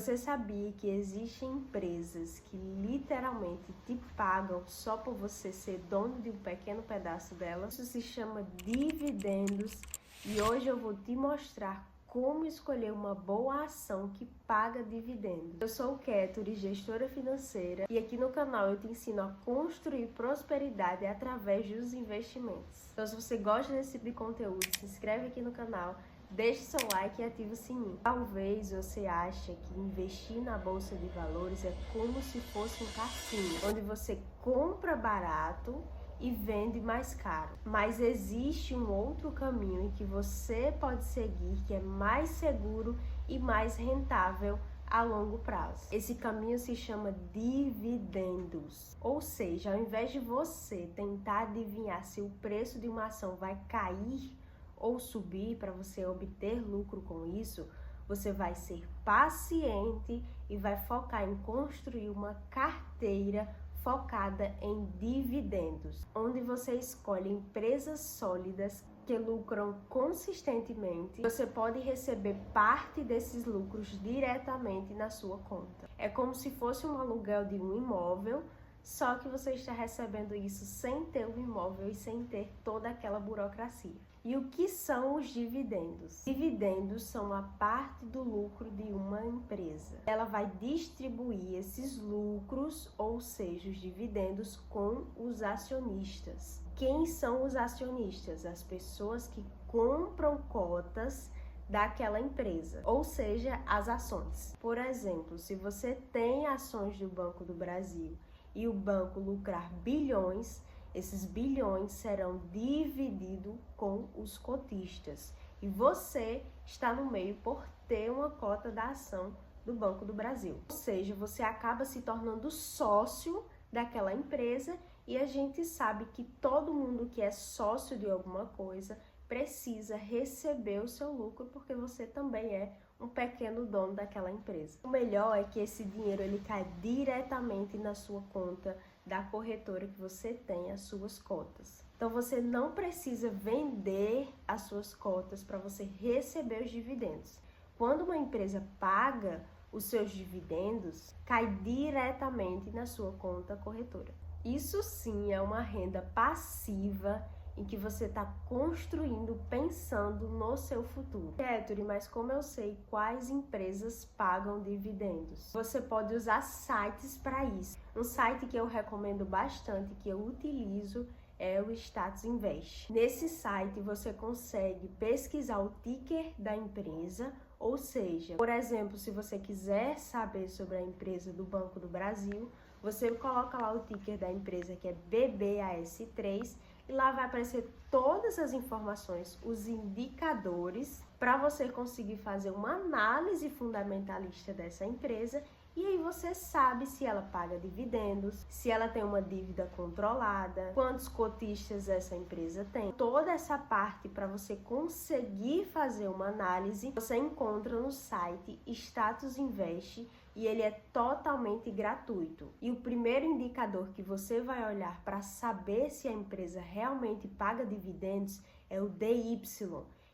Você sabia que existem empresas que literalmente te pagam só por você ser dono de um pequeno pedaço delas? Isso se chama dividendos e hoje eu vou te mostrar como escolher uma boa ação que paga dividendos. Eu sou o Kéturi, gestora financeira, e aqui no canal eu te ensino a construir prosperidade através dos investimentos. Então, se você gosta desse tipo de conteúdo, se inscreve aqui no canal, deixe seu like e ative o sininho. Talvez você ache que investir na bolsa de valores é como se fosse um cassino, onde você compra barato e vende mais caro. Mas existe um outro caminho em que você pode seguir que é mais seguro e mais rentável a longo prazo. Esse caminho se chama dividendos. Ou seja, ao invés de você tentar adivinhar se o preço de uma ação vai cair ou subir para você obter lucro com isso, você vai ser paciente e vai focar em construir uma carteira focada em dividendos, onde você escolhe empresas sólidas que lucram consistentemente. Você pode receber parte desses lucros diretamente na sua conta. É como se fosse um aluguel de um imóvel, só que você está recebendo isso sem ter o imóvel e sem ter toda aquela burocracia. E o que são os dividendos? Dividendos são a parte do lucro de uma empresa. Ela vai distribuir esses lucros, ou seja, os dividendos, com os acionistas. Quem são os acionistas? As pessoas que compram cotas daquela empresa, ou seja, as ações. Por exemplo, se você tem ações do Banco do Brasil e o banco lucrar bilhões, esses bilhões serão divididos com os cotistas. E você está no meio por ter uma cota da ação do Banco do Brasil. Ou seja, você acaba se tornando sócio daquela empresa e a gente sabe que todo mundo que é sócio de alguma coisa precisa receber o seu lucro porque você também é um pequeno dono daquela empresa. O melhor é que esse dinheiro ele cai diretamente na sua conta da corretora que você tem as suas cotas. Então você não precisa vender as suas cotas para você receber os dividendos. Quando uma empresa paga os seus dividendos, cai diretamente na sua conta corretora. Isso sim é uma renda passiva em que você está construindo pensando no seu futuro. Kéturi, mas como eu sei quais empresas pagam dividendos? Você pode usar sites para isso. Um site que eu recomendo bastante, que eu utilizo, é o Status Invest. Nesse site você consegue pesquisar o ticker da empresa, ou seja, por exemplo, se você quiser saber sobre a empresa do Banco do Brasil, você coloca lá o ticker da empresa que é BBAS3 e lá vai aparecer todas as informações, os indicadores, para você conseguir fazer uma análise fundamentalista dessa empresa e aí você sabe se ela paga dividendos, se ela tem uma dívida controlada, quantos cotistas essa empresa tem. Toda essa parte para você conseguir fazer uma análise, você encontra no site Status Invest e ele é totalmente gratuito. E o primeiro indicador que você vai olhar para saber se a empresa realmente paga dividendos é o DY,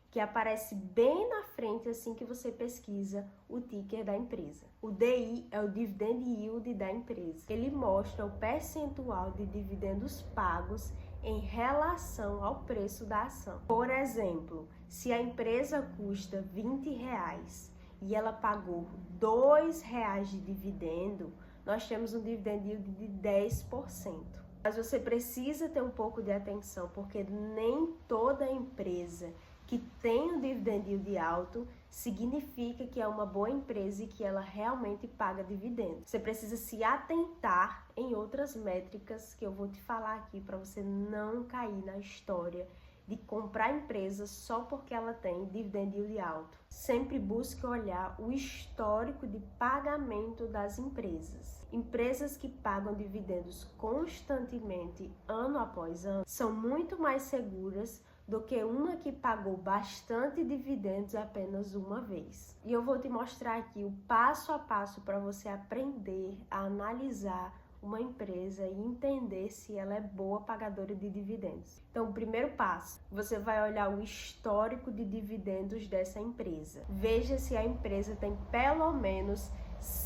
que aparece bem na frente assim que você pesquisa o ticker da empresa. O DI é o Dividend Yield da empresa. Ele mostra o percentual de dividendos pagos em relação ao preço da ação. Por exemplo, se a empresa custa R$20 e ela pagou R$2 de dividendo, nós temos um dividend yield de 10%. Mas você precisa ter um pouco de atenção, porque nem toda empresa que tem um dividend yield alto significa que é uma boa empresa e que ela realmente paga dividendos. Você precisa se atentar em outras métricas que eu vou te falar aqui para você não cair na história de comprar empresas só porque ela tem dividend yield alto. Sempre busque olhar o histórico de pagamento das empresas. Empresas que pagam dividendos constantemente, ano após ano, são muito mais seguras do que uma que pagou bastante dividendos apenas uma vez. E eu vou te mostrar aqui o passo a passo para você aprender a analisar uma empresa e entender se ela é boa pagadora de dividendos. Então, o primeiro passo, você vai olhar o histórico de dividendos dessa empresa. Veja se a empresa tem pelo menos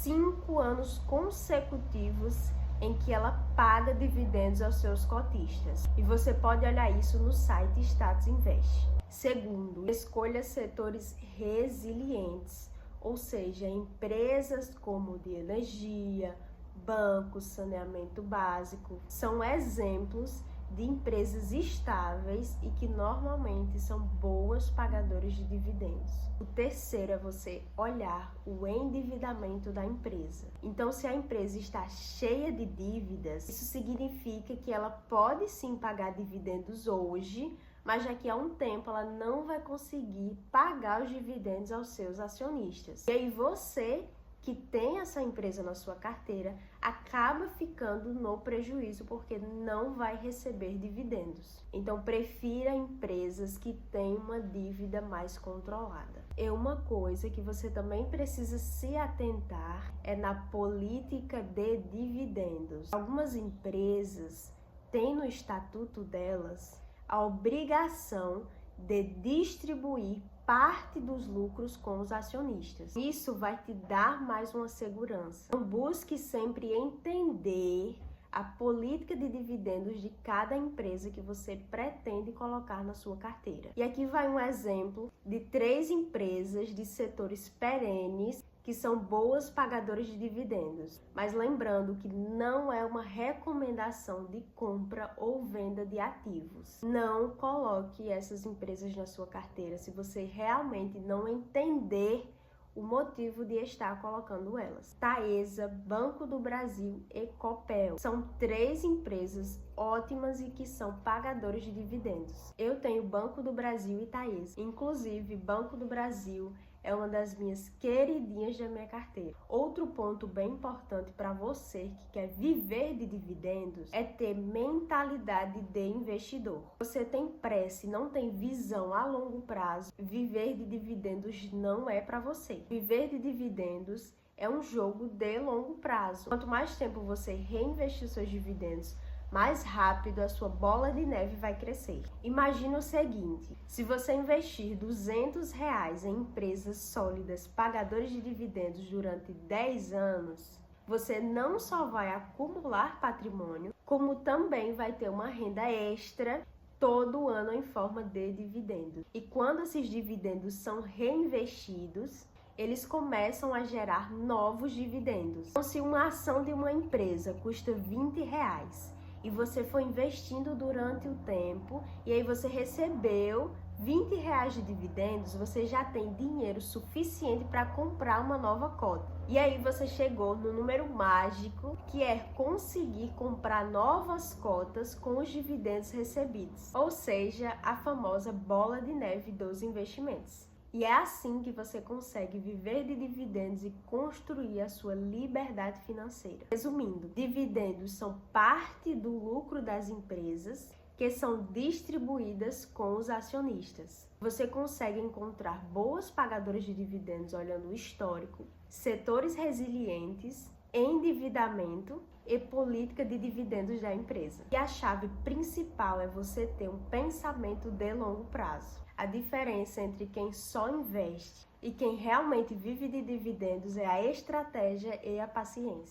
5 anos consecutivos em que ela paga dividendos aos seus cotistas. E você pode olhar isso no site Status Invest. Segundo, escolha setores resilientes, ou seja, empresas como de energia, bancos, saneamento básico, são exemplos de empresas estáveis e que normalmente são boas pagadoras de dividendos. O terceiro é você olhar o endividamento da empresa. Então, se a empresa está cheia de dívidas, isso significa que ela pode sim pagar dividendos hoje, mas daqui a um tempo ela não vai conseguir pagar os dividendos aos seus acionistas. E aí você que tem essa empresa na sua carteira acaba ficando no prejuízo porque não vai receber dividendos. Então prefira empresas que têm uma dívida mais controlada. E uma coisa que você também precisa se atentar é na política de dividendos. Algumas empresas têm no estatuto delas a obrigação de distribuir parte dos lucros com os acionistas. Isso vai te dar mais uma segurança. Então, busque sempre entender a política de dividendos de cada empresa que você pretende colocar na sua carteira. E aqui vai um exemplo de 3 empresas de setores perenes que são boas pagadoras de dividendos. Mas lembrando que não é uma recomendação de compra ou venda de ativos. Não coloque essas empresas na sua carteira se você realmente não entender o motivo de estar colocando elas. Taesa, Banco do Brasil e Copel são 3 empresas ótimas e que são pagadoras de dividendos. Eu tenho Banco do Brasil e Taesa. Inclusive, Banco do Brasil é uma das minhas queridinhas da minha carteira. Outro ponto bem importante para você que quer viver de dividendos é ter mentalidade de investidor. Você tem pressa e não tem visão a longo prazo, viver de dividendos não é para você. Viver de dividendos é um jogo de longo prazo. Quanto mais tempo você reinvestir seus dividendos, mais rápido a sua bola de neve vai crescer. Imagina o seguinte, se você investir R$200 em empresas sólidas, pagadoras de dividendos durante 10 anos, você não só vai acumular patrimônio, como também vai ter uma renda extra todo ano em forma de dividendos. E quando esses dividendos são reinvestidos, eles começam a gerar novos dividendos. Então, se uma ação de uma empresa custa R$20, e você foi investindo durante o tempo, e aí você recebeu R$20 de dividendos, você já tem dinheiro suficiente para comprar uma nova cota. E aí você chegou no número mágico, que é conseguir comprar novas cotas com os dividendos recebidos. Ou seja, a famosa bola de neve dos investimentos. E é assim que você consegue viver de dividendos e construir a sua liberdade financeira. Resumindo, dividendos são parte do lucro das empresas que são distribuídas com os acionistas. Você consegue encontrar boas pagadoras de dividendos olhando o histórico, setores resilientes, endividamento e política de dividendos da empresa. E a chave principal é você ter um pensamento de longo prazo. A diferença entre quem só investe e quem realmente vive de dividendos é a estratégia e a paciência.